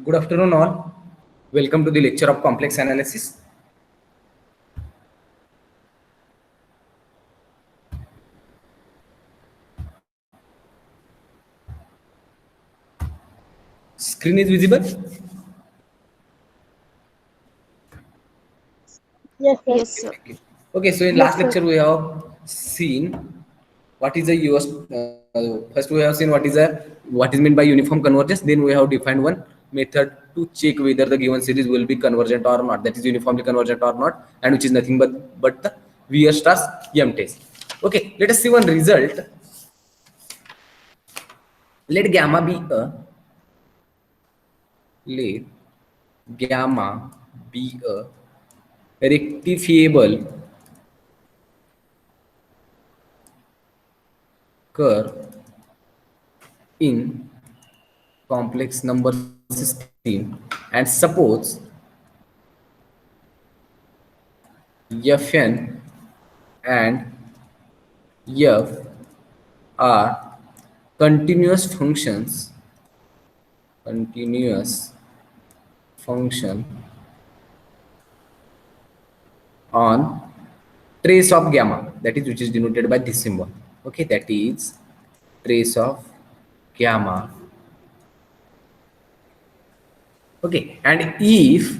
Good afternoon, all. Welcome to the lecture of complex analysis. Screen is visible. Yes, sir. Yes, sir. Okay, so in Yes, last sir. lecture we have seen what is a US. First we have seen what is meant by uniform convergence. Then we have defined one method to check whether the given series will be convergent or not. That is uniformly convergent or not, and which is nothing but the Weierstrass M test. Okay, let us see one result. Let gamma be a let gamma be a rectifiable curve in complex number system and suppose Fn and F are continuous functions continuous function on trace of gamma, that is which is denoted by this symbol. Okay, that is trace of gamma. Okay, and if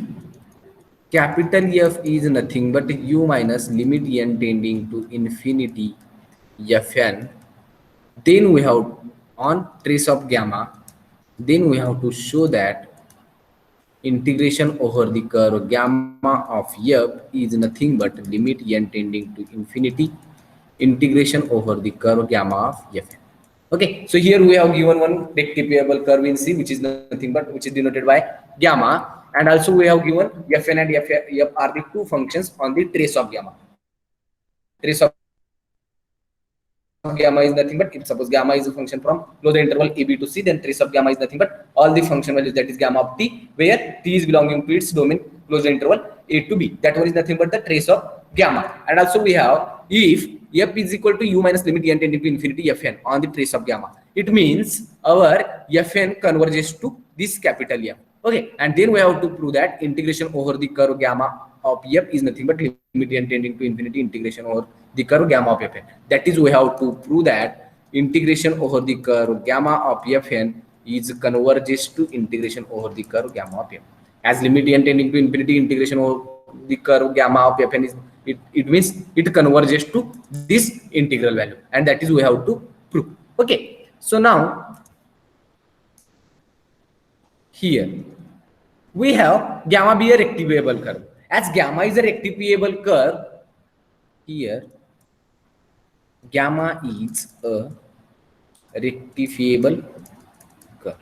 capital F is nothing but u minus limit n tending to infinity Fn, then we have on trace of gamma, then we have to show that integration over the curve gamma of F is nothing but limit n tending to infinity integration over the curve gamma of Fn. Okay, so here we have given one rectifiable curve in C, which is nothing but which is denoted by gamma, and also we have given Fn and F are the two functions on the trace of gamma. Trace of gamma is nothing but if suppose gamma is a function from closed interval AB to C, then trace of gamma is nothing but all the function values, that is gamma of t, where t is belonging to its domain closed interval A to B. That one is nothing but the trace of gamma. And also we have if f is equal to u minus limit n tending to infinity Fn on the trace of gamma, it means our Fn converges to this capital F. Okay, and then we have to prove that integration over the curve gamma of F is nothing but limit n tending to infinity integration over the curve gamma of Fn. That is we have to prove that integration over the curve gamma of Fn is converges to integration over the curve gamma of Fn. As limit n tending to infinity integration over the curve gamma of Fn is it means it converges to this integral value, and that is we have to prove. Okay, so now here we have gamma be a rectifiable curve. As gamma is a rectifiable curve, here gamma is a rectifiable curve.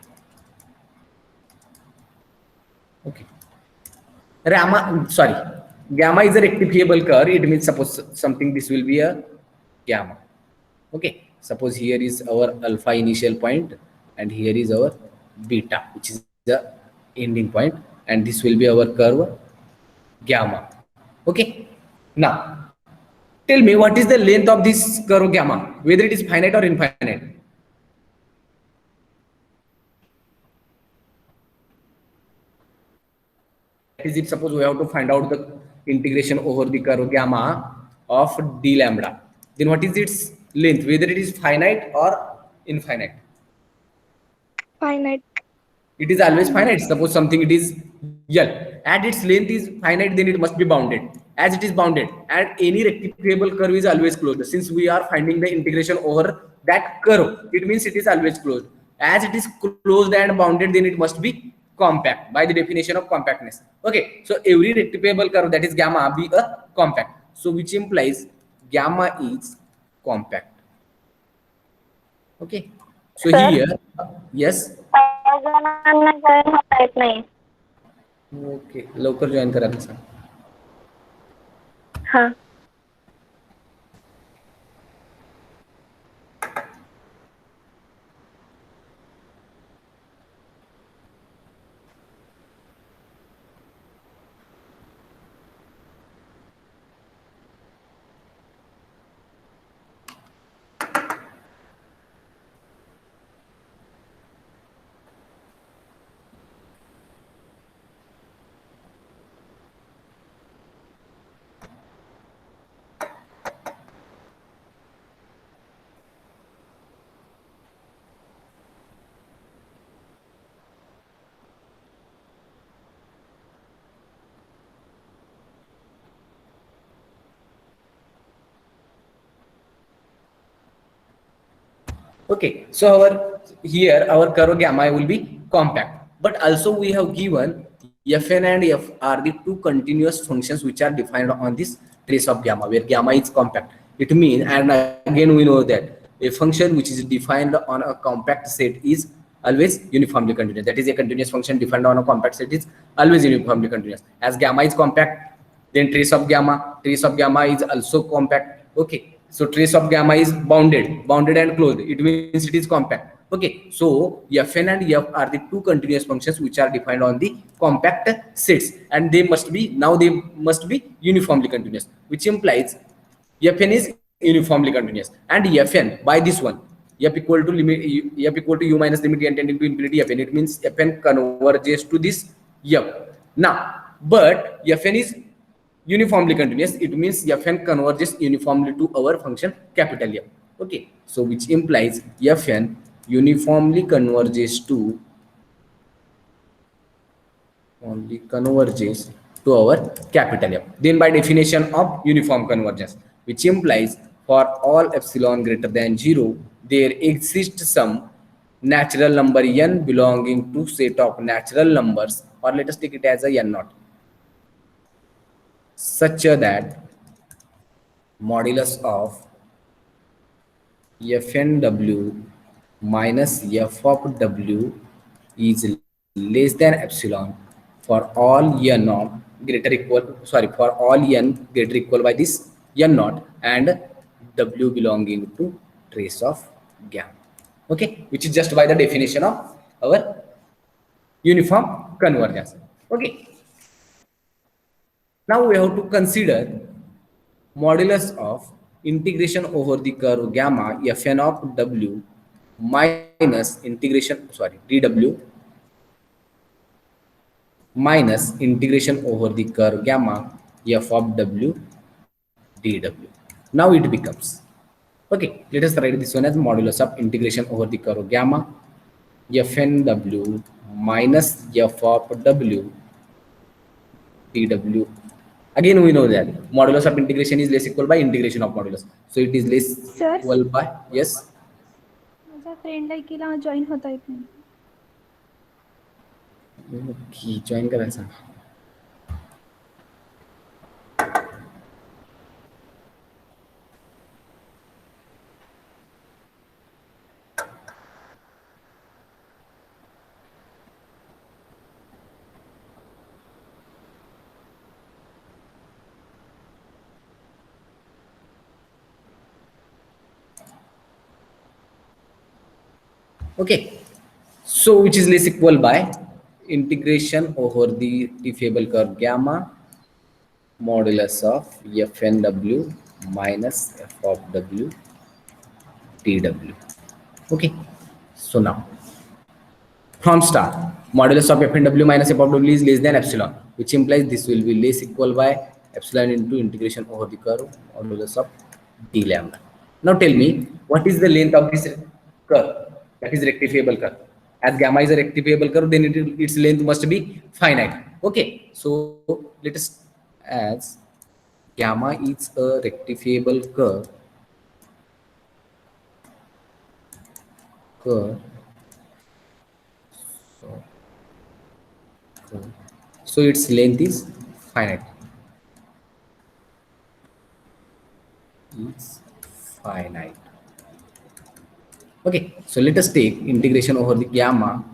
Okay, gamma is a rectifiable curve. It means suppose something, this will be a gamma. Okay, suppose here is our alpha initial point and here is our beta, which is the ending point, and this will be our curve gamma. Okay, now tell me what is the length of this curve gamma, whether it is finite or infinite. That is it. Suppose we have to find out the integration over the curve gamma of d lambda, then what is its length, whether it is finite or infinite. Finite. It is always finite. Suppose something it is L and its length is finite, then it must be bounded. As it is bounded, and any rectifiable curve is always closed. Since we are finding the integration over that curve, it means it is always closed. As it is closed and bounded, then it must be compact by the definition of compactness. Okay, so every rectifiable curve, that is gamma, be a compact. So which implies gamma is compact. Okay, so Sir, here yes. जणांना join होता येत नाही. Okay, लवकर join करायला सांग. हा. Okay, so our curve gamma will be compact, but also we have given fn and f are the two continuous functions which are defined on this trace of gamma, where gamma is compact. It means, and again we know that a function which is defined on a compact set is always uniformly continuous. That is, a continuous function defined on a compact set is always uniformly continuous. As gamma is compact, then trace of gamma is also compact. Okay, so trace of gamma is bounded and closed. It means it is compact. Okay, so fn and f are the two continuous functions which are defined on the compact sets, and they must be uniformly continuous, which implies fn is uniformly continuous. And fn, by this one, f equal to u minus limit n tending to infinity fn, it means fn converges to this f. Now, but fn is uniformly continuous, it means fn converges uniformly to our function capital F. Okay, so which implies fn uniformly converges to our capital F. Then by definition of uniform convergence, which implies for all epsilon greater than 0, there exists some natural number n belonging to set of natural numbers, or let us take it as a n naught, such that modulus of fnw minus f of w is less than epsilon for all n naught greater equal, sorry, for all n greater equal by this n naught and w belonging to trace of gamma. Okay, which is just by the definition of our uniform convergence. Okay, now we have to consider modulus of integration over the curve gamma fn of w minus integration, sorry, dw minus integration over the curve gamma f of w dw. Now it becomes, okay, let us write this one as modulus of integration over the curve gamma fn w minus f of w dw. Again we know that modulus of integration is less equal by integration of modulus, so it is less Sir? equal by, yes, माझ्या friend आहे की join होता येत नाही. की join करायचा. Okay, so which is less equal by integration over the diffable curve gamma modulus of fnw minus f of w dw. Okay, so now from start modulus of fnw minus f of w is less than epsilon, which implies this will be less equal by epsilon into integration over the curve modulus of d lambda. Now tell me, what is the length of this curve, that is rectifiable curve? As gamma is a rectifiable curve, then its length must be finite. Okay, so let us, as gamma is a rectifiable curve, so its length is finite. It's finite. Okay, so let us take integration over the gamma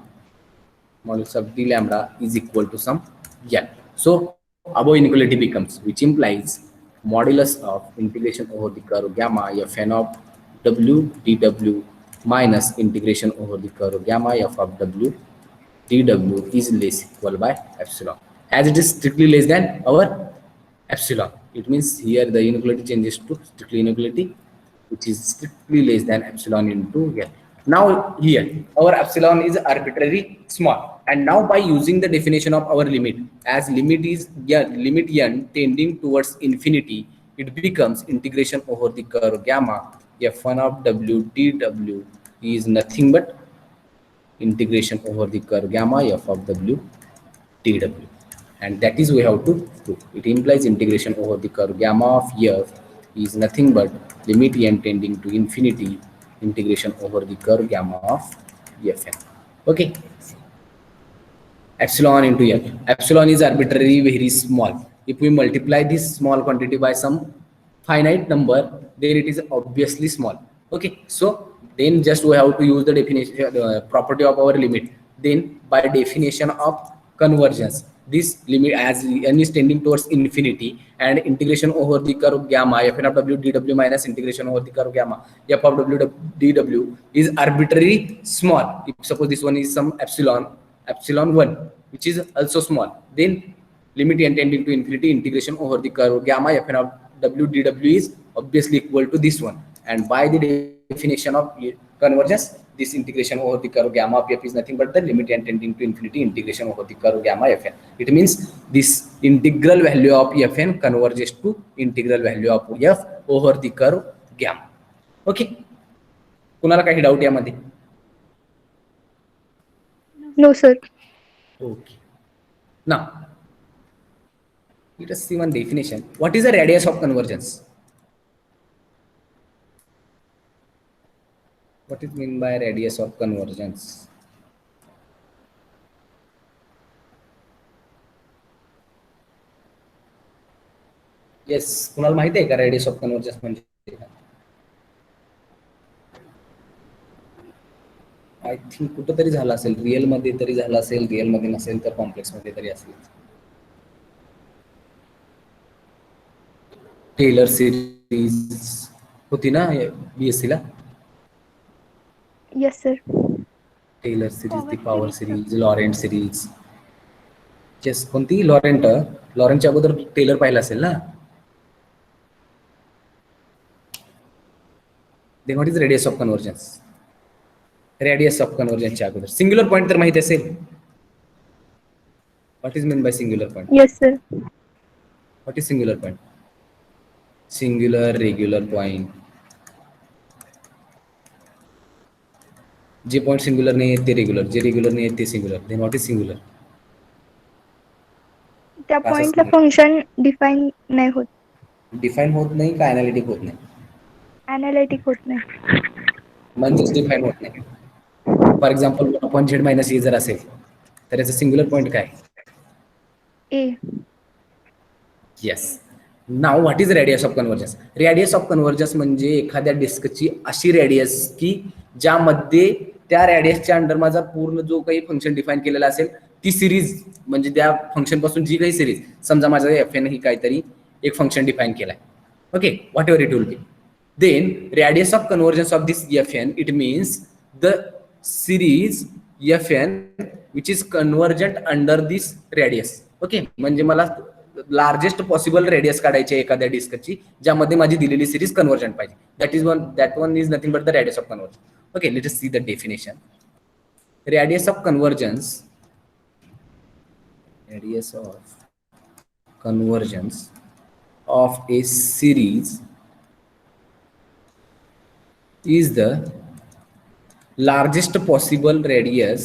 modulus of d lambda is equal to some n. So above inequality becomes, which implies modulus of integration over the curve gamma fn of w dw minus integration over the curve gamma f of w dw is less equal by epsilon. As it is strictly less than our epsilon, it means here the inequality changes to strictly inequality, which is strictly less than epsilon into n. Now here our epsilon is arbitrarily small, and now by using the definition of our limit, as limit is limit n tending towards infinity, it becomes integration over the curve gamma f1 of w dw is nothing but integration over the curve gamma f of w dw, and that is we have to prove. It implies integration over the curve gamma of f is nothing but limit n tending to infinity integration over the curve gamma of Fn. Okay, epsilon into L. Epsilon is arbitrarily very small. If we multiply this small quantity by some finite number, then it is obviously small. Okay, so then just we have to use the definition, the property of our limit. Then by definition of convergence, this limit as n is tending towards infinity, and integration over the curve gamma Fn of w dw minus integration over the curve gamma f of w dw is arbitrarily small. If suppose this one is some epsilon 1, which is also small, then limit n tending to infinity integration over the curve gamma Fn of w dw is obviously equal to this one. And by the definition of convergence, this integration over the curve gamma of f is nothing but the limit n tending to infinity integration over the curve gamma Fn. It means this integral value of Fn converges to integral value of f over the curve gamma. Okay, कुणाला काही doubt यामध्ये? No, sir. Okay, now let us see one definition. What is the radius of convergence? What is mean by radius of convergence? Yes, कुणाला माहिती आहे का radius of convergence म्हणजे? I think कुठंतरी झालं असेल, रिअल मध्ये तरी झालं असेल, रिअल मध्ये नसेल तर कॉम्प्लेक्स मध्ये तरी असेल. टेलर सिरीज होती ना बीएससी ला? Yes, sir. टेलर सिरीज, ती Power power series. Series, Laurent series. Just कोणती? लॉरेंटच्या अगोदर टेलर पाहिलं असेल ना? Then what is radius of convergence? Radius of कन्वर्जन्सच्या अगोदर सिंग्युलर पॉईंट तर माहिती असेल. What is mean by singular point? Yes, sir. What is singular point? Singular regular point. जे पॉईंट सिंग्युलर नाही आहेत ते रेग्युलर, जे रेग्युलर नाही आहेत ते singular. Then what is singular? त्या असं पॉइंटला सांगा. फंक्शन डिफाईन नाही होत, डिफाईन होत नाही का अनालिटिक होत नाही? अनालिटिक होत नाही. म्हणजेच डिफाईन होत नाही. फॉर एक्झाम्पल 1/z मायनस ए जर असेल तर याचं सिंग्युलर पॉईंट काय? ए. येस. नाव what is radius of convergence? Radius of convergence म्हणजे एखाद्या डिस्कची अशी रेडियस की ज्यामध्ये त्या रेडियसच्या अंडर माझा पूर्ण जो काही फंक्शन डिफाईन केलेला असेल ती सिरीज, म्हणजे त्या फंक्शन पासून जी काही सिरीज, समजा माझं एफ एन ही काहीतरी एक फंक्शन डिफाईन केलाय. Okay, what ever it will be. Then radius of convergence of this Fn, it means the series Fn which is convergent under this radius. Okay, म्हणजे मला largest possible radius काढायची आहे एखाद्या डिस्कची ज्यामध्ये माझी दिलेली सिरीज कन्वर्जंट पाहिजे. that one is nothing but the radius of convergence. Okay, let us see the definition. Radius of convergence of a series is the largest possible radius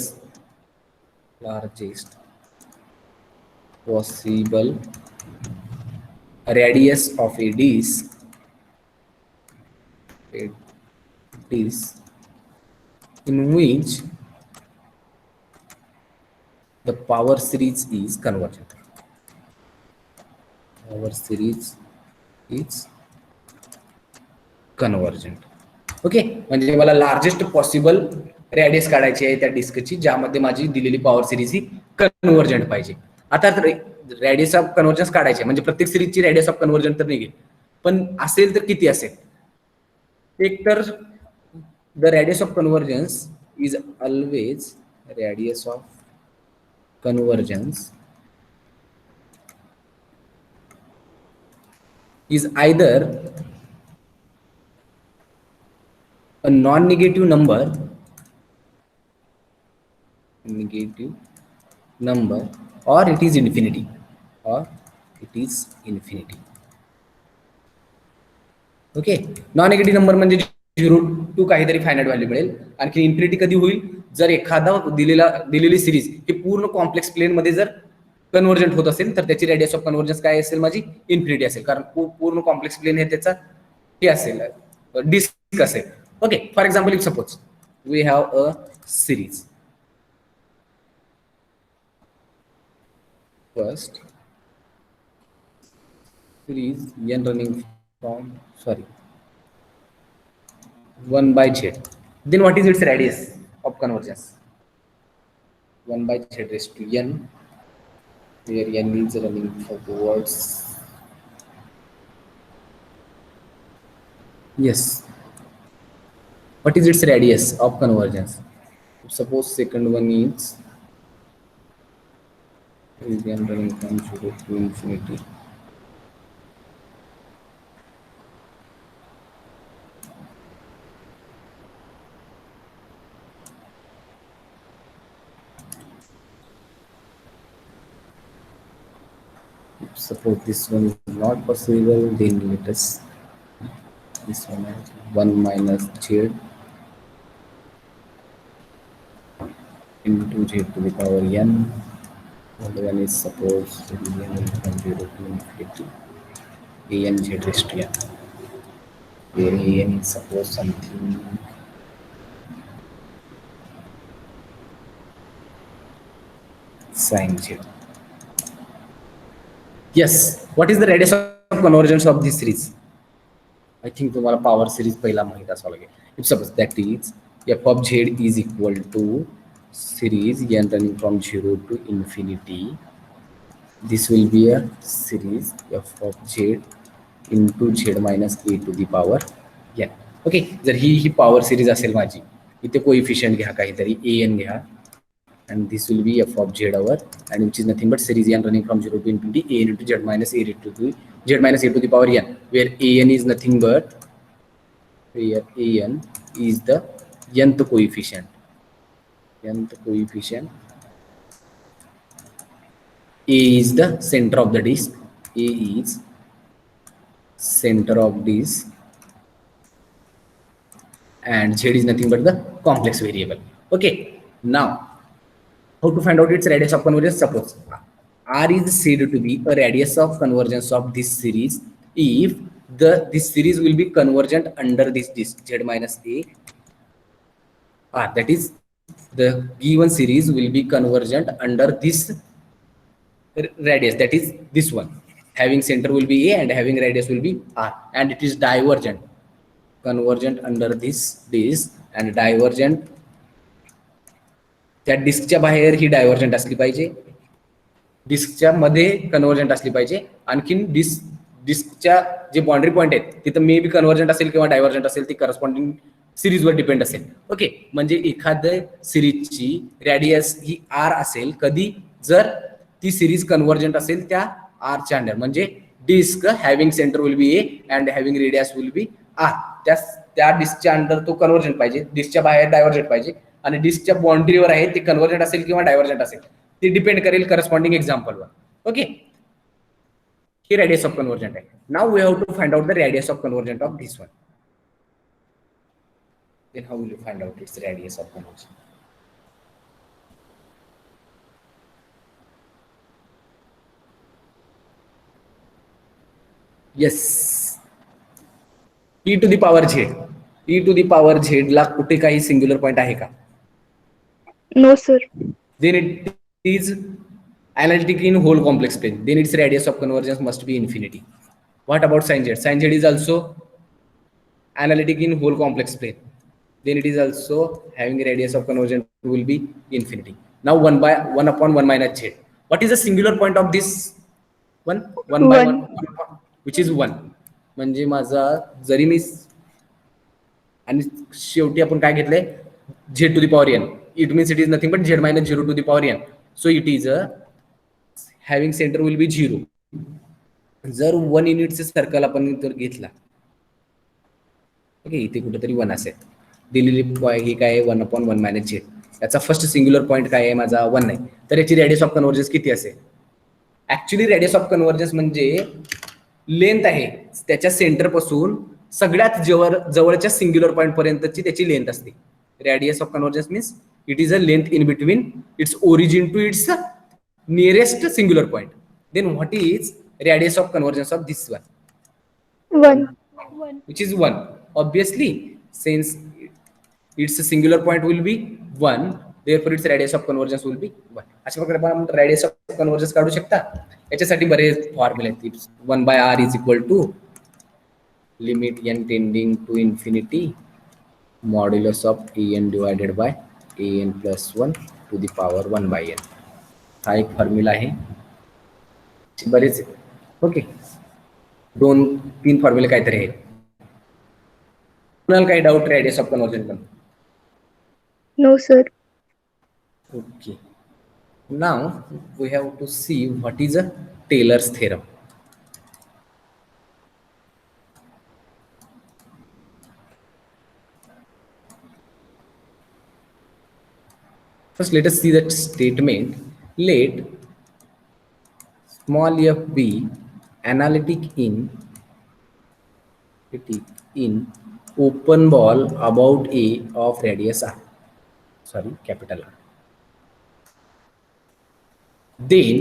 of a disk in which the power series is convergent. Okay, म्हणजे मला largest possible radius काढायची आहे त्या डिस्कची ज्यामध्ये माझी दिलेली power series ही convergent पाहिजे. आता रेडियस ऑफ कन्वर्जन्स काढायचे म्हणजे प्रत्येक सिरीजची रेडियस ऑफ कन्वर्जंट तर निघेल, पण असेल तर किती असेल? एक तर the radius of convergence is always radius of convergence is either a non-negative number or it is infinity. Okay, non negative number म्हणजे 0 टू काहीतरी फायनाइट व्हॅल्यू मिळेल. आणखी इन्फिनिटी कधी होईल? जर एखादा दिलेली सिरीज ही पूर्ण कॉम्प्लेक्स प्लेन मध्ये जर कन्वर्जंट होत असेल तर त्याची रेडियस ऑफ कन्वर्जन्स काय असेल? माझी इन्फिनिटी असेल, कारण पूर्ण कॉम्प्लेक्स प्लेन हे त्याचा हे असेल डिस्क असेल. Okay, for example, if suppose we have a series. First, series n running from, sorry, 1 by z. Then what is its radius of convergence? 1 by z raised to n, where n is running towards, yes. What is its radius of convergence? Suppose second one is n running from 0 to infinity. If suppose this one is not possible, then let us this one as 1 minus z into z to the power n. Another one is suppose n from 0 to infinity a n z raised to n, where a n is suppose something sin z. Yes, what is the radius of convergence of this series? I think तुम्हाला power series पहिला माहित असावा लागेल. If suppose that is f of z is equal to series n running from 0 to infinity, this will be a series f of z into z minus a to the power n. Okay, जर ही power series असेल माझी, इथे coefficient घ्या काहीतरी an घ्या, and this will be f of z over, and which is nothing but series n running from 0 to infinity a n into z minus a to the z minus a to the power n, where an is nothing but, where an is the nth coefficient. A is the center of the disk. A is center of disk, and z is nothing but the complex variable. Okay, now how to find out its radius of convergence? Suppose R is said to be a radius of convergence of this series if this series will be convergent under this disk z minus a R. That is, the given series will be convergent under this radius, that is this one. Having center will be a and having radius will be r, and it is divergent, convergent under this disk and divergent. त्या डिस्कच्या बाहेर ही divergent असली पाहिजे, डिस्कच्या मध्ये कन्व्हर्जंट असली पाहिजे, आणखीन डिस्कच्या जे boundary point आहेत तिथं मे बी कन्व्हर्जंट असेल किंवा डायव्हर्जंट असेल, ती करस्पॉन्डिंग सिरीजवर डिपेंड असेल. ओके, म्हणजे एखाद्या सिरीजची रॅडियस ही आर असेल कधी, जर ती सिरीज कन्व्हर्जंट असेल त्या आरच्या अंडर, म्हणजे disk having centre will be A and having radius will be R. त्या डिस्कच्या अंडर तो कन्व्हर्जंट पाहिजे, डिस्कच्या बाहेर डायव्हर्जंट पाहिजे, आणि डिस्कच्या बाउंड्रीवर आहे ते कन्व्हर्जंट असेल किंवा डायव्हर्जंट असेल, ते डिपेंड करेल करस्पॉन्डिंग एक्झाम्पलवर. ओके, ही रेडियस ऑफ कन्व्हर्जंट आहे. Now we have to find out the radius of convergent of this one. Then how will you find out its radius of convergence? Yes, e to the power z. e to the power z ला कुठे काही singular point आहे का? No, sir. Then it is analytic in whole complex plane. Then its radius of convergence must be infinity. What about sin z? Sin z is also analytic in whole complex plane. Then it is also having a radius of convergence will be infinity. Now 1 upon 1 minus z. What is the singular point of this one? 1 by 1, which is 1. म्हणजे माझा जरी मी, आणि शेवटी आपण काय घेतलंय, z to the power n. It means it is nothing but z minus 0 to the power n. So it is a having center will be 0. जर 1 युनिटचे circle आपण तर घेतला, ओके, इथे कुठेतरी 1 असेल, दिलेली ही काय आहे 1 upon 1 minus z. याचा फर्स्ट सिंग्युलर पॉइंट काय आहे माझा 1 नाही, तर याची रेडियस ऑफ कन्व्हर्जन्स किती असेल? ऍक्च्युली रेडियस ऑफ कन्व्हर्जन्स म्हणजे लेंथ आहे त्याच्या सेंटर पासून सगळ्यात जवळच्या सिंग्युलर पॉइंट पर्यंतची त्याची लेंथ असते. Radius of convergence means it is a length in between its origin to its nearest singular point. Then what is radius of convergence of this one? 1. One. Which is 1. Obviously, since its singular point will be 1, therefore its radius of convergence will be 1. अशा प्रकारे आपण radius of convergence काढू शकता. याच्यासाठी बरेच फॉर्म्युले आहेत. 1/r is equal to limit n tending to infinity modulus of an divided by an plus 1 to the power 1/n. हा एक फॉर्म्युला आहे. बरेच ओके, 2-3 फॉर्म्युले काहीतरी आहेत. कुणाला काही डाऊट रेडियस ऑफ कन्वर्जन पण? No, sir. Okay, now we have to see what is a Taylor's theorem. First, let us see that statement. Let small f be analytic in open ball about A of radius r, sorry, capital R. Then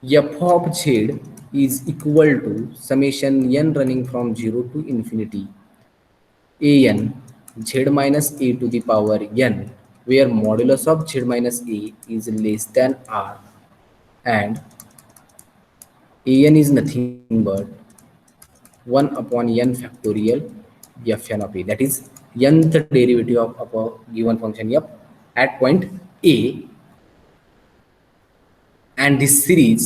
f of z is equal to summation n running from 0 to infinity an z minus a to the power n, where modulus of z minus a is less than r and an is nothing but 1 upon n factorial fn of a, that is nth derivative of a given function f at point a, and this series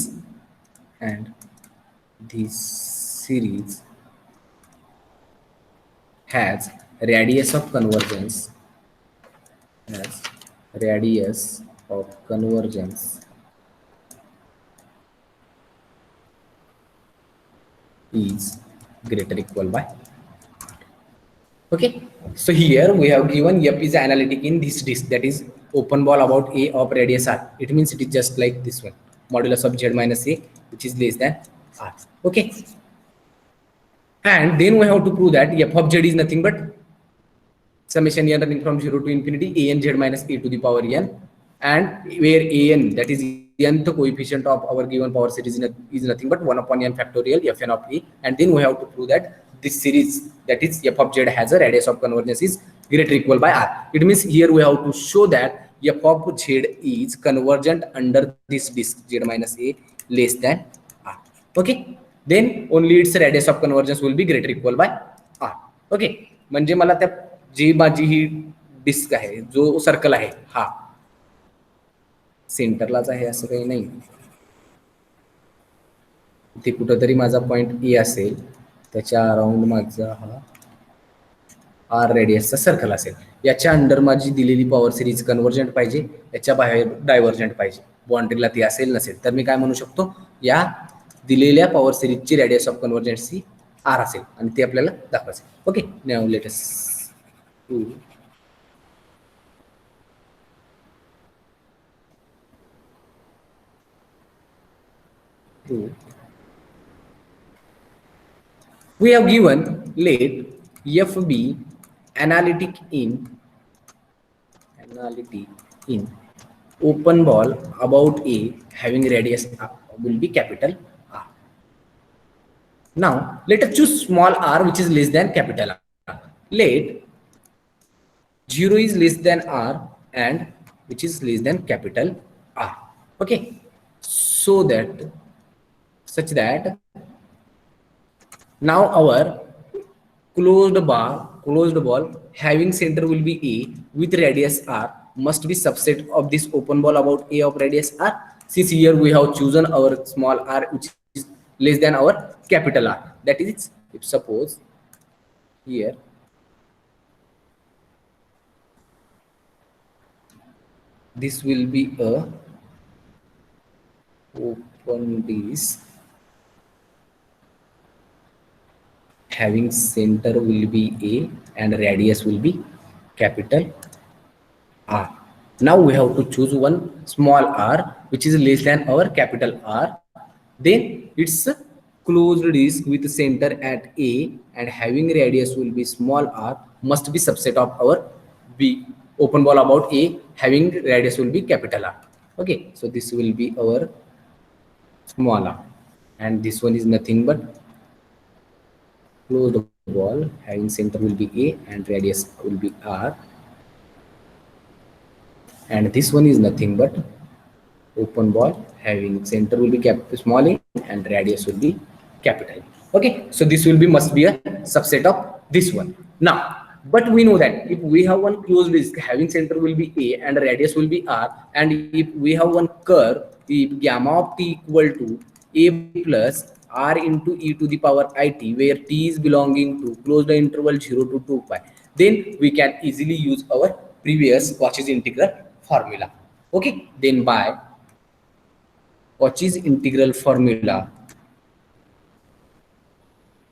has radius of convergence is greater equal by. Okay, so here we have given f is analytic in this disk, that is open ball about A of radius r. It means it is just like this one, modulus of z minus a, which is less than r. Okay, and then we have to prove that f of z is nothing but summation n running from 0 to infinity an z minus a to the power n, and where an, that is nth coefficient of our given power series is nothing but 1 upon n factorial fn of a, and then we have to prove that this series, that is f of z, has a radius of convergence is greater equal by r. It means here we have to show that f of z is convergent under this disk z minus a less than r. Okay, then only its radius of convergence will be greater equal by r. Okay, म्हणजे मला त्या जी माझी ही disc आहे, जो circle आहे, हा सेंटरलाच आहे असं काही नाही, इथे कुठंतरी माझा पॉइंट ए असेल, त्याच्या अराउंड माझा हा आर रेडियसचा सर्कल असेल. याच्या अंडर माझी दिलेली पॉवर सिरीज कन्वर्जंट पाहिजे, याच्या बाहेर डायव्हर्जंट पाहिजे. बाउंड्रीला ती असेल नसेल तर मी काय म्हणू शकतो, या दिलेल्या पॉवर सिरीजची रेडियस ऑफ कन्वर्जन्सी आर असेल आणि ते आपल्याला दाखवायचं. Okay, now let us we have given let f be analytic in open ball about A having radius will be capital R. Now let us choose small r which is less than capital R. Let 0 is less than r and which is less than capital R. Okay, so that such that now our closed ball having center will be A with radius r must be subset of this open ball about A of radius r, since here we have chosen our small r which is less than our capital R. That is, if suppose here this will be a open disk having center will be A and radius will be capital R. Now we have to choose one small r which is less than our capital R. Then it's a closed disk with center at A and having radius will be small r must be subset of our B open ball about A having radius will be capital R. Okay, so this will be our small r and this one is nothing but closed ball having center will be A and radius will be R, and this one is nothing but open ball having center will be small a and radius will be capital. Okay, so this will be must be a subset of this one. Now, but we know that if we have one closed disk having center will be A and radius will be R, and if we have one curve, if gamma of t equal to A plus R into e to the power it, where t is belonging to closed interval 0 to 2 pi, then we can easily use our previous Cauchy's integral formula. Okay, then by Cauchy's integral formula.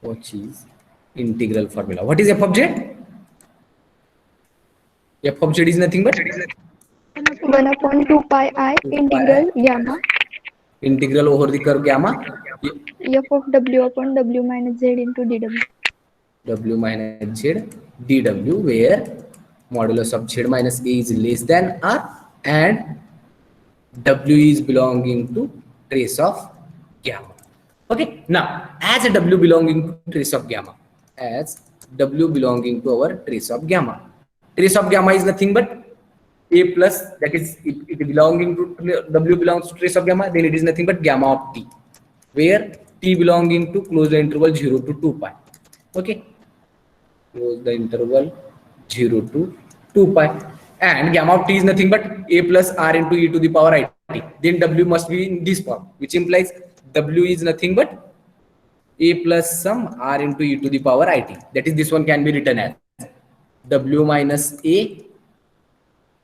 Cauchy's integral formula. What is f of z? F of z is nothing but 1 upon 2 pi I integral gamma integral over the curve gamma f of w upon w minus z into dw. w minus z dw, where modulus of z minus a is less than r and w is belonging to trace of gamma. Okay, now as a w belonging to trace of gamma, as w belonging to our trace of gamma is nothing but a plus, that is if it belonging to w belongs to trace of gamma, then it is nothing but gamma of t, where t belonging to close the interval 0 to 2 pi. Okay, close the interval 0 to 2 pi, and gamma of t is nothing but a plus r into e to the power it. Then w must be in this form, which implies w is nothing but a plus some r into e to the power it. That is, this one can be written as w minus a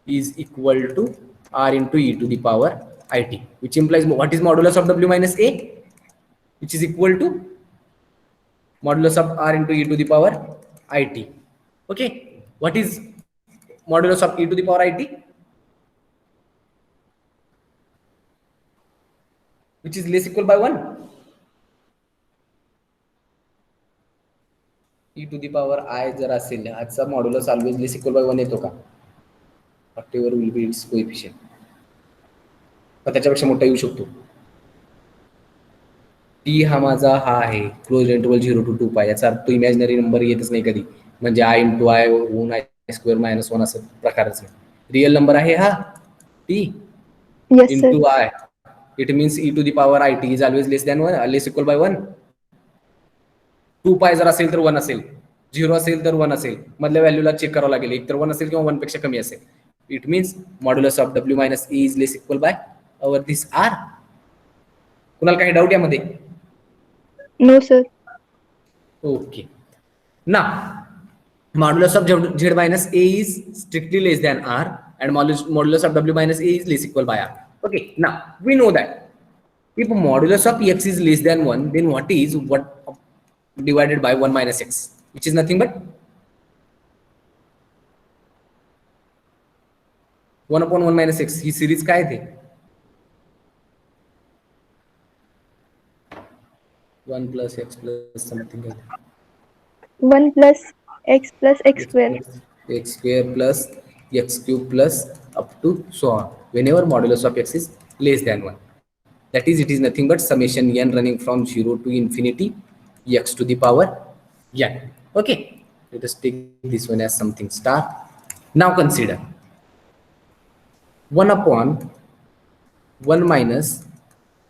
is equal to r into e to the power it, which implies what is modulus of w minus a, which is equal to modulus of r into e to the power it. Okay, what is modulus of e to the power it? Which is less equal by 1. e to the power I जर असेल, ह्याचा modulus always less equal bye 1 येतो का? whatever will be its coefficient, पण त्याच्यापेक्षा मोठा येऊ शकतो. t हा माझा हा आहे क्लोज इंटरवल 0 to 2 पाय, याचा अर्थ तो इमॅजिनरी नंबर येतच नाही कधी, म्हणजे i into i होऊन i square minus 1 असं प्रकारच नाही. रियल नंबर आहे हा t Yes, sir. into i. It means e to the power it is always less than 1, less equal by 1. 2 पाय जर असेल तर 1 असेल, 0 असेल तर 1 असेल, मधल्या व्हॅल्यूला चेक करावं लागेल, एक तर 1 असेल किंवा 1 पेक्षा कमी असेल. It means modulus of w minus a is less equal by our this r. कुणाला काही डाऊट यामध्ये? No, sir. Okay. Now, modulus of z minus a is strictly less than r, and modulus of w minus a is less equal by r. Okay. Now we know that if modulus of x is less than 1, then what divided by 1 minus x, which is nothing but 1 upon 1 minus x. He series काय थे? 1 plus x plus something like that. 1 plus x square. X square plus x cube plus up to so on, whenever modulus of x is less than 1. That is, it is nothing but summation n running from 0 to infinity x to the power n. Okay, let us take this one as something star. Now consider 1 upon 1 minus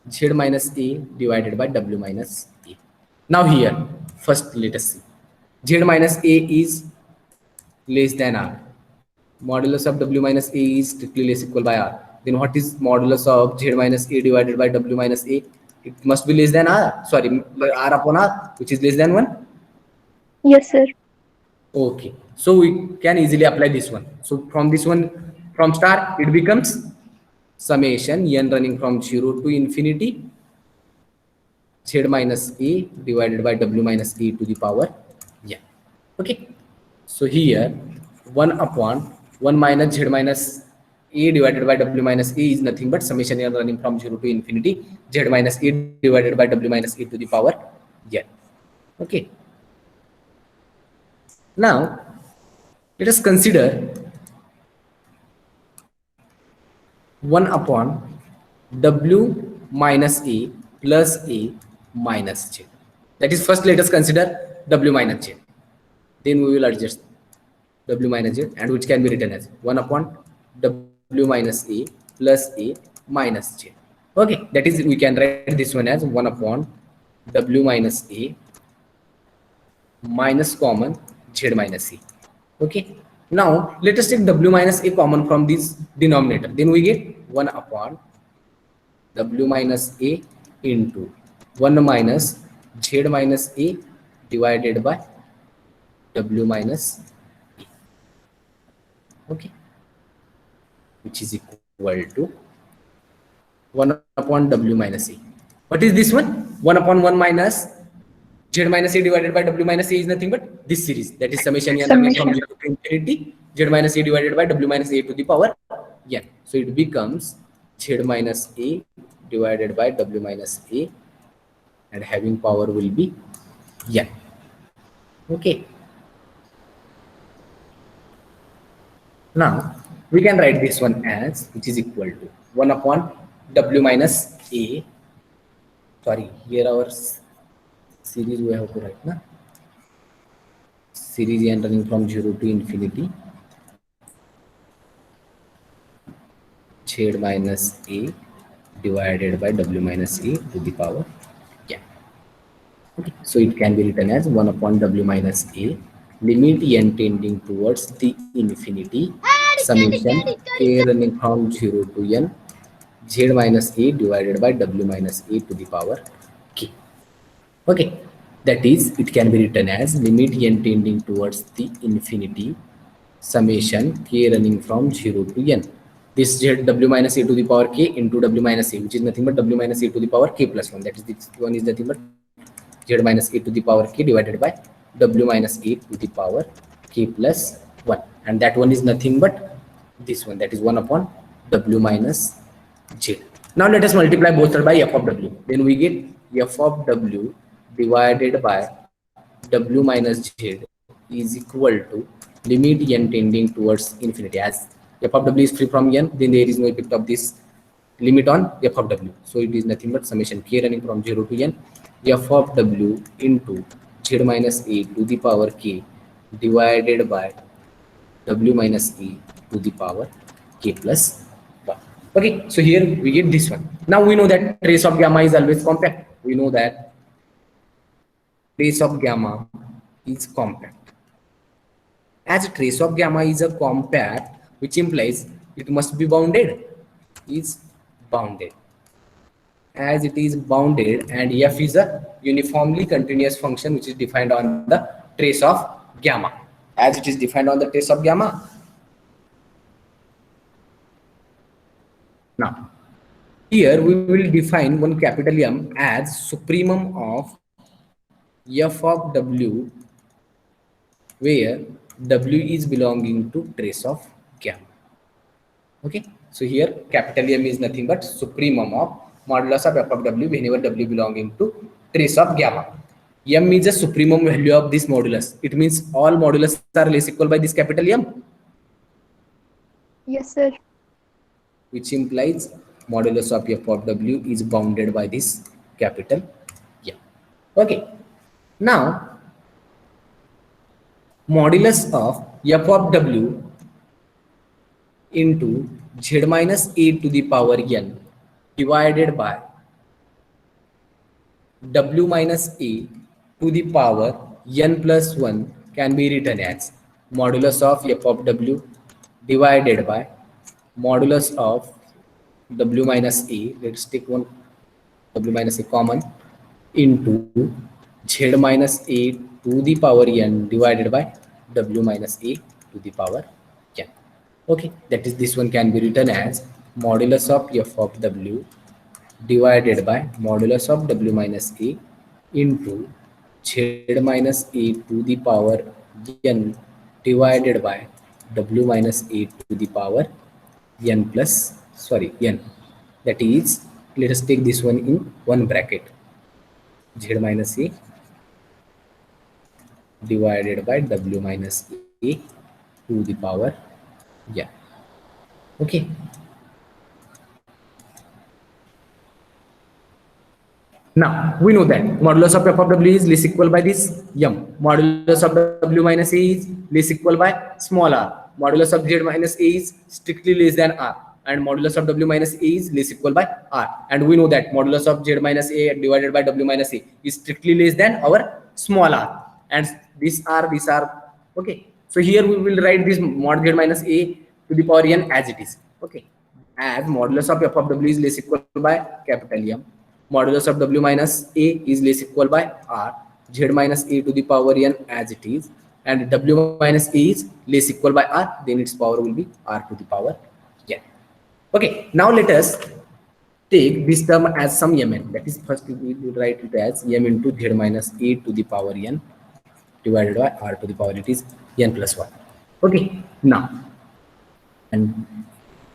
z minus a divided by w minus a. Now here, first let us see. Z minus a is less than r. Modulus of w minus a is strictly less equal by r. Then what is modulus of z minus a divided by w minus a? It must be less than r. Sorry, r upon r, which is less than 1. Yes, sir. Okay, so we can easily apply this one. So from this one, from star, it becomes summation n running from 0 to infinity z minus a divided by w minus a to the power n. Okay, so here 1 upon 1 minus z minus a divided by w minus a is nothing but summation n running from 0 to infinity z minus a divided by w minus a to the power n. Okay, now let us consider 1 upon w minus a plus a minus z. That is, first let us consider w minus z. then we will adjust w minus z, and which can be written as 1 upon w minus a plus a minus j. Okay, that is, we can write this one as 1 upon w minus a minus common z minus a. Okay, now let us take w minus a common from this denominator, then we get 1 upon w minus a into 1 minus z minus a divided by w minus a. Okay, which is equal to 1 upon w minus a. What is this one? 1 upon 1 minus z minus a divided by w minus a is nothing but this series, that is summation n from Summation. 0 to infinity z minus a divided by w minus a to the power n. So it becomes z minus a divided by w minus a, and having power will be n. Okay, now we can write this one as, which is equal to 1 upon w minus a, sorry, here our series we have to write na, series n running from 0 to infinity z minus a divided by w minus a to the power n. Okay, so it can be written as 1 upon w minus a limit n tending towards the infinity summation k running from 0 to n z minus a divided by w minus a to the power k. Okay, that is, it can be written as limit n tending towards the infinity summation k running from 0 to n. This z w minus a to the power k into w minus a, which is nothing but w minus a to the power k plus 1. That is, this one is nothing but z minus a to the power k divided by w minus a to the power k plus 1. And that one is nothing but this one, that is 1 upon w minus z. Now let us multiply both sides by f of w. Then we get f of w divided by w minus z is equal to limit n tending towards infinity. As f of w is free from n, then there is no effect of this limit on f of w. So it is nothing but summation k running from 0 to n f of w into z minus a to the power k divided by w minus e to the power k plus 1. Okay, so here we get this one. Now we know that trace of gamma is always compact. We know that trace of gamma is compact. As trace of gamma is a compact, which implies it must be bounded, is bounded. As it is bounded, and f is a uniformly continuous function which is defined on the trace of gamma. As it is defined on the trace of gamma. Now here we will define one capital M as supremum of f of w, where w is belonging to trace of gamma. Okay, so here capital M is nothing but supremum of modulus of f of w whenever w belonging to trace of gamma. M is a supremum value of this modulus. It means all modulus are less equal by this capital M, Yes, sir. which implies modulus of f of w is bounded by this capital M. Okay, now modulus of f of w into z minus a to the power n divided by w minus a to the power n plus 1 can be written as modulus of f of w divided by modulus of w minus a, let's take one w minus a common, into z minus a to the power n divided by w minus a to the power n. Okay, that is, this one can be written as modulus of f of w divided by modulus of w minus a into z minus a to the power n divided by w minus a to the power n plus, sorry, n. That is, let us take this one in one bracket, z minus a divided by w minus a to the power n. Okay, Now we know that modulus of f of w is less equal by this m. Modulus of w minus a is less equal by small r. Modulus of z minus a is strictly less than r, and modulus of w minus a is less equal by r. And we know that modulus of z minus a divided by w minus a is strictly less than our small r. And these are okay. So here we will write this mod z minus a to the power n as it is. Okay, as modulus of f of w is less equal by capital M. Modulus of w minus a is less equal by r, z minus a to the power n as it is, and w minus a is less equal by r, then its power will be r to the power n. Okay, now let us take this term as some mn. That is, first we will write it as m into z minus a to the power n divided by r to the power it is n plus 1. Okay, now and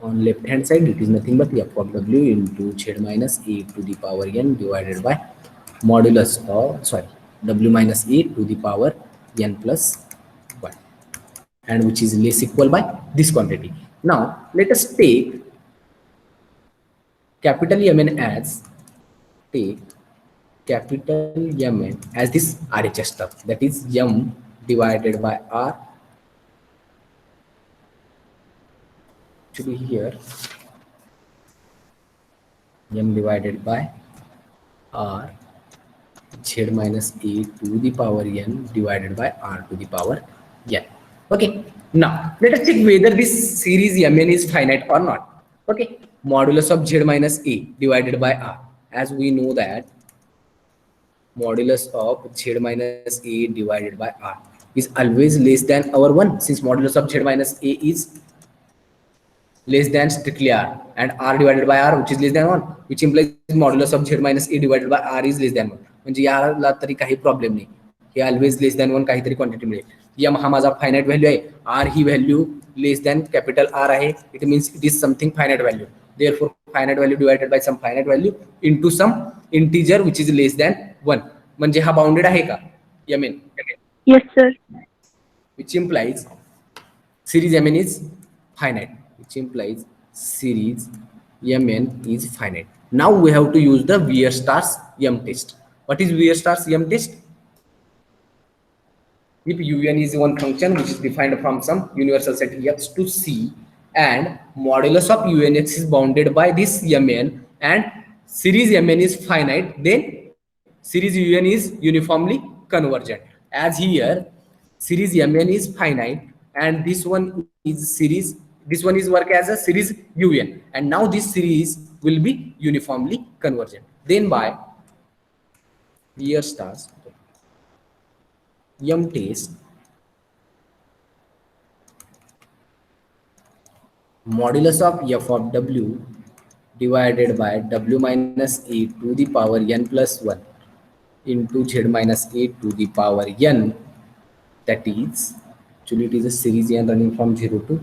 on left hand side it is nothing but f of w into z minus a to the power n divided by modulus of w minus a to the power n plus 1, and which is less equal by this quantity. Now let us take capital Mn as this RHS term, that is m divided by r. To be here m divided by r z minus a to the power n divided by r to the power n. Okay, now let us check whether this series mn is finite or not. Okay, modulus of z minus a divided by r, as we know that modulus of z minus a divided by r is always less than our 1, since modulus of z minus a is less than strictly r, and r divided by r which is less than 1, which implies modulus of z minus a divided by r is less than 1. म्हणजे याला तरी काही problem नाही, हे always less than 1 काहीतरी quantity मिळेल. m हा माझा finite value आहे, r ही value less than capital r आहे, it means it is something finite value. Therefore finite value divided by some finite value into some integer which is less than 1. म्हणजे हा bounded आहे का mn? Yes, sir. Which implies series mn is finite, which implies series mn is finite. Now we have to use the Weierstrass m test. What is Weierstrass m test? If un is one function which is defined from some universal set x to c, and modulus of unx is bounded by this mn, and series mn is finite, then series un is uniformly convergent. As here series mn is finite and this one is work as a series un, and now this series will be uniformly convergent. Then by Weierstrass m test, modulus of f of w divided by w minus a to the power n plus 1 into z minus a to the power n, that is actually it is a series n running from 0 to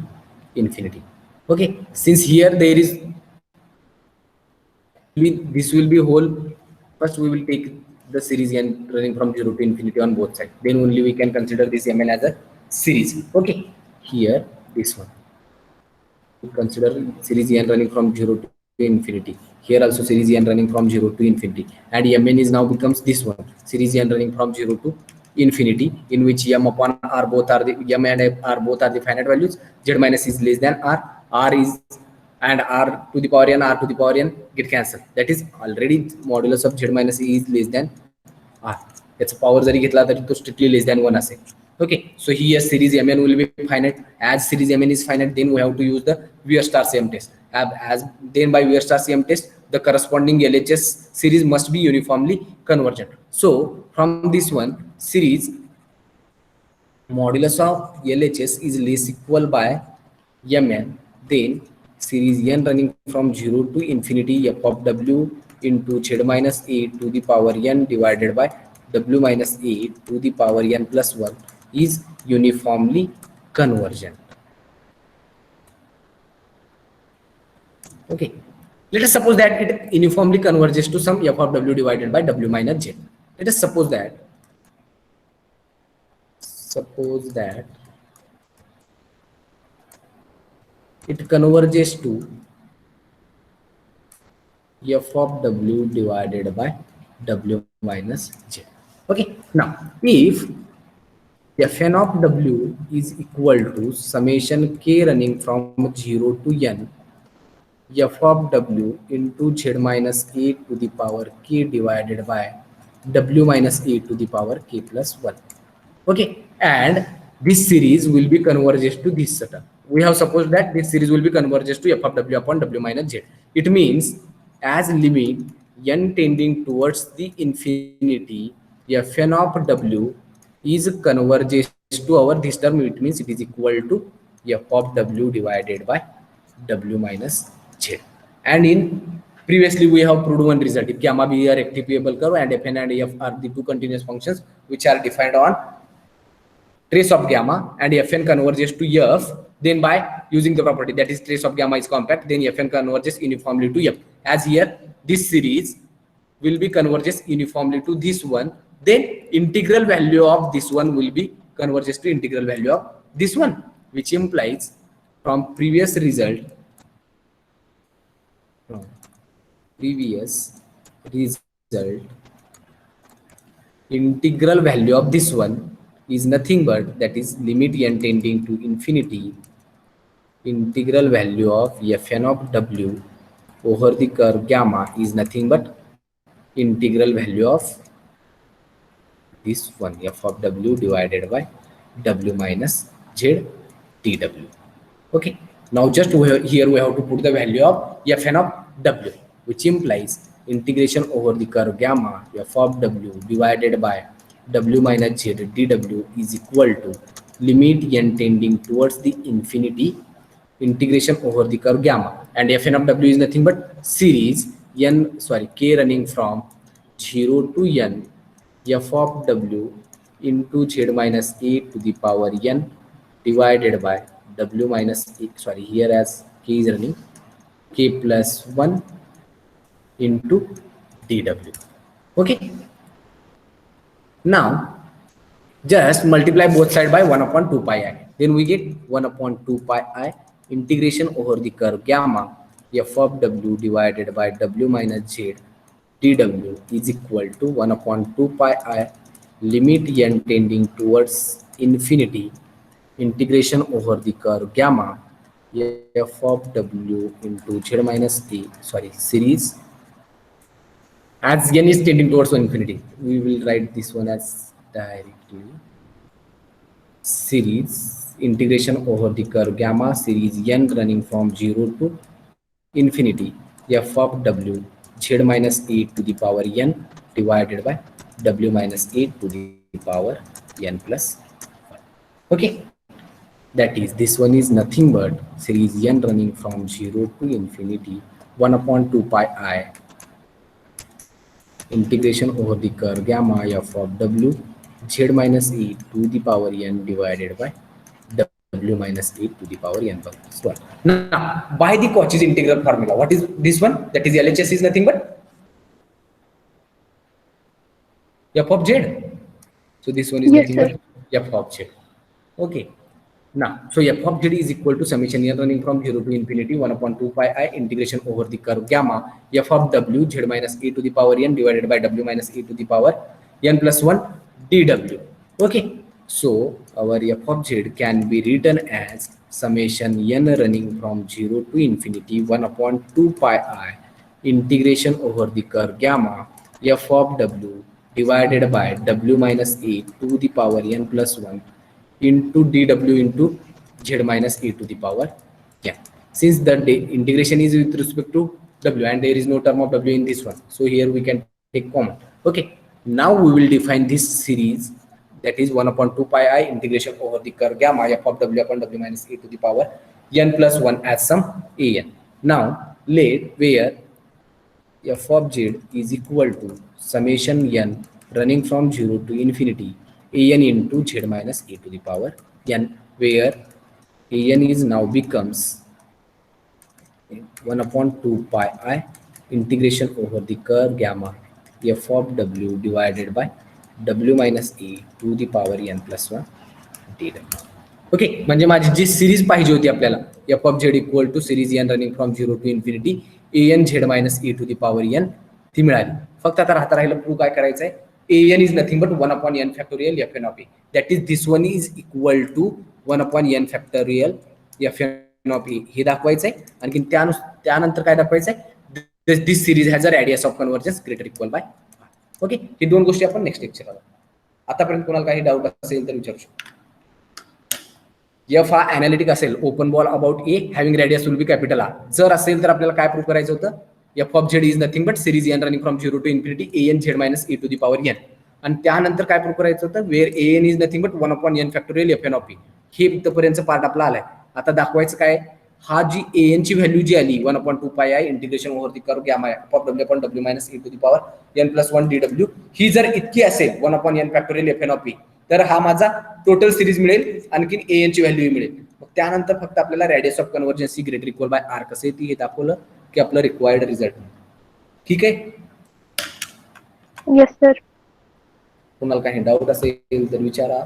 infinity. Okay, since here there is this will be whole, first we will take the series n running from 0 to infinity on both sides, then only we can consider this mn as a series. Okay, here this one we consider series n running from 0 to infinity, here also series n running from 0 to infinity, and mn is now becomes this one, series n running from 0 to infinity, in which m upon r both are the m and r both are the finite values. Z minus is less than r is, and r to the power n, r to the power n get cancelled. That is already modulus of z minus is less than r. That's power जरी घेतला तरी तो strictly less than 1 असेल. Okay, so here series mn will be finite. As series mn is finite, then we have to use the Weierstrass m test. As then by Weierstrass m test, the corresponding LHS series must be uniformly convergent. So from this one, series modulus of LHS is less equal by mn, then series n running from 0 to infinity f of w into z minus a to the power n divided by w minus a to the power n plus 1 is uniformly convergent. Okay, let us suppose that it uniformly converges to some f of w divided by w minus z. Let us suppose that it converges to f of w divided by w minus z. Okay, now if Fn of w is equal to summation k running from 0 to n f of w into z minus a to the power k divided by w minus a to the power k plus 1. Okay, and this series will be converges to this setup. We have supposed that this series will be converges to f of w upon w minus z. It means as limit n tending towards the infinity, fn of w is converges to our this term. It means it is equal to f of w divided by w minus z. And in previously we have proved one result. If gamma be a rectifiable curve and fn and f are the two continuous functions which are defined on trace of gamma, and fn converges to f, then by using the property that is trace of gamma is compact, then fn converges uniformly to f. As here this series will be converges uniformly to this one, then integral value of this one will be converges to integral value of this one, which implies from previous result integral value of this one is nothing but that is limit n tending to infinity, integral value of fn of w over the curve gamma is nothing but integral value of this one f of w divided by w minus z dw. Okay, now just here we have to put the value of fn of w, which implies integration over the curve gamma f of w divided by w minus z dw is equal to limit n tending towards the infinity, integration over the curve gamma, and fn of w is nothing but series k running from 0 to n f of w into z minus a to the power n divided by w minus here as k is running k plus 1 into dw. Okay, now just multiply both sides by 1 upon 2 pi I, then we get 1 upon 2 pi I integration over the curve gamma f of w divided by w minus z dw is equal to 1 upon 2 pi I limit n tending towards infinity, integration over the curve gamma f of w into z minus a series as n is tending towards infinity. We will write this one as directly series integration over the curve gamma series n running from 0 to infinity f of w z minus a to the power n divided by w minus a to the power n plus 1. Okay, that is this one is nothing but series n running from 0 to infinity 1 upon 2 pi I integration over the curve gamma f of w z minus a to the power n divided by w minus a to the power n plus 1. Now, by the Cauchy's integral formula, what is this one? That is LHS is nothing but f of z. So this one is Yes, nothing sir. but f of z. Okay. Now, so f of z is equal to summation n running from 0 to infinity 1 upon 2 pi I integration over the curve gamma f of w z minus a to the power n divided by w minus a to the power n plus 1 dw. Okay, so our f of z can be written as summation n running from 0 to infinity 1 upon 2 pi I integration over the curve gamma f of w divided by w minus a to the power n plus 1 into dw into z minus a to the power n. Since the integration is with respect to w and there is no term of w in this one, so here we can take common. Okay, now we will define this series, that is 1 upon 2 pi I integration over the curve gamma f of w upon w minus a to the power n plus 1 as some an. Now let where f of z is equal to summation n running from 0 to infinity an into z minus a to the power n, where an is now becomes 1 upon 2 pi I integration over the curve gamma f of w divided by w minus a to the power n plus 1 dw. Okay, म्हणजे माझी जी series पाहिजे होती आपल्याला f of z equal to series n running from 0 to infinity an z minus a to the power n ती मिळाली. फक्त आता राहिलं प्रूव्ह काय करायचं आहे, an is nothing but 1 upon n factorial fn of a. That is this one is equal to 1 upon n factorial fn of a हे दाखवायचं आहे. आणखी त्यानंतर काय दाखवायचं आहे, this series has a radius of convergence greater equal by. Okay, ही दोन गोष्टी आपण नेक्स्ट लेक्चरला. आतापर्यंत कोणाला काही डाऊट असेल तर विचारू शकतो. एफ हा अनालिटिक असेल, open ball about A having radius will be capital R. जर असेल तर आपल्याला काय प्रूव्ह करायचं होतं, F of Z is nothing but series N running from 0 to infinity A N Z minus A to the power N. आणि त्यानंतर काय प्रूव्ह करायचं होतं, where A N is nothing but 1 upon N factorial F N of P. हे इथपर्यंत part आपला आलाय. आता दाखवायचं काय, हा जी ए एन ची व्हॅल्यू जी आली 1/2 पाय आय integration over the curve gamma of W upon W minus A to the power N plus 1 D W, ही जर इतकी असेल 1 upon N factorial F N of P, तर हा माझा टोटल सिरीज मिळेल. आणखी ए एन ची व्हॅल्यू मिळेल. मग त्यानंतर फक्त आपल्याला radius of convergency greater equal by R कसं येते हे दाखवलं की आपलं रिक्वायर्ड रिझल्ट. ठीक आहे, येस सर. कोणाला काही डाऊट असेल तर विचारा.